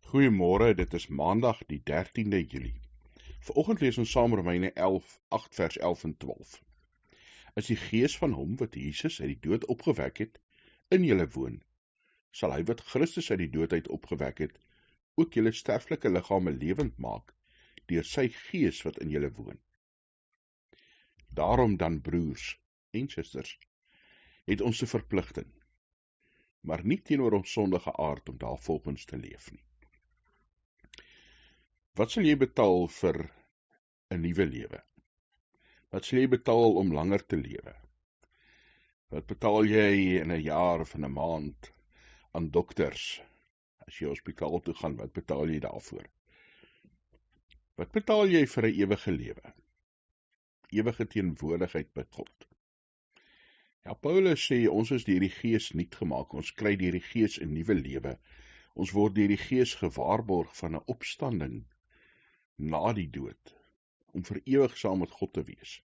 Goeiemôre, dit is Maandag die 13de Julie. Vanoggend lees ons saam Romeine 8 vers 11 en 12. As die gees van hom wat Jesus uit die dood opgewek het, in julle woon, sal hy wat Christus uit die dood uit opgewek het, ook julle sterflike liggame lewend maak, deur sy gees wat in julle woon. Daarom dan, broers en susters, het ons 'n verpligting, maar nie teenoor ons sondige aard om daarvolgens te leef nie. Wat sal jy betaal vir 'n nuwe lewe? Wat sal jy betaal om langer te lewe? Wat betaal jy in 'n jaar of in 'n maand aan dokters? As jy hospitaal toe gaan, wat betaal jy daarvoor? Wat betaal jy vir 'n ewige lewe? Ewige teenwoordigheid by God. Ja, Paulus sê ons is deur die Gees nuut gemaak, ons kry deur die Gees 'n nuwe lewe. Ons word deur die Gees gewaarborg van 'n opstanding na die dood, om vir ewig saam met God te wees.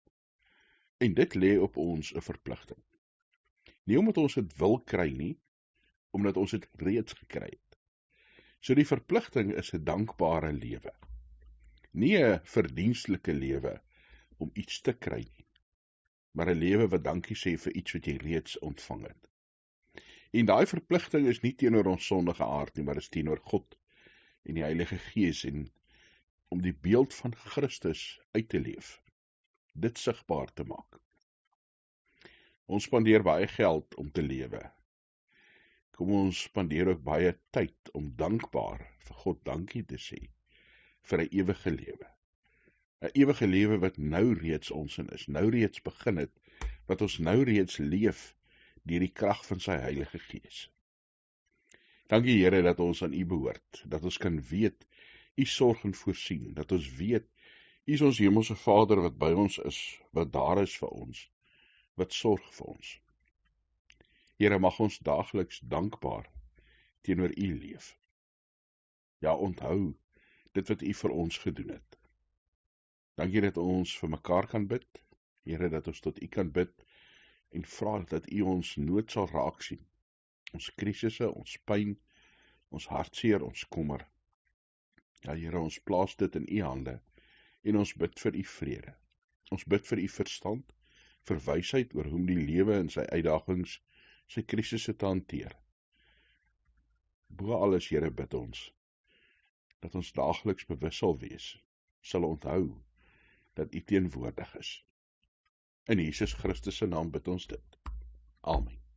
En dit lê op ons 'n verpligting. Nie omdat ons dit wil kry nie, omdat ons dit reeds gekry het. So die verpligting is 'n dankbare lewe. Nie 'n verdienstelike lewe om iets te kry nie, maar 'n lewe wat dankie sê vir iets wat jy reeds ontvang het. En daai verpligting is nie teenoor ons sondige aard nie, maar is teenoor God en die Heilige Gees en om die beeld van Christus uit te leef, dit sigbaar te maak. Ons spandeer baie geld om te lewe. Kom ons spandeer ook baie tyd om dankbaar vir God dankie te sê vir 'n ewige lewe. 'n Ewige lewe wat nou reeds ons in is, nou reeds begin het, wat ons nou reeds leef deur die krag van sy Heilige Gees. Dankie Here dat ons aan U behoort, dat ons kan weet U sorg en voorsien, dat ons weet U is ons hemelse Vader wat by ons is, wat daar is vir ons, wat sorg vir ons. Here, mag ons daagliks dankbaar teenoor U leef. Ja, onthou dit wat U vir ons gedoen het. Dankie dat ons vir mekaar kan bid, Here, dat ons tot U kan bid en vra dat U ons nood sal raak sien. Ons krisisse, ons pyn, ons hartseer, ons kommer. Ja, Here, ons plaas dit in U hande en ons bid vir U vrede. Ons bid vir U verstand, vir wysheid oor hoe om die lewe en sy uitdagings, sy krisisse te hanteer. Bo alles, Here, bid ons dat ons daagliks bewus sal wees, sal onthou dat U teenwoordig is. In Jesus Christus se naam bid ons dit. Amen.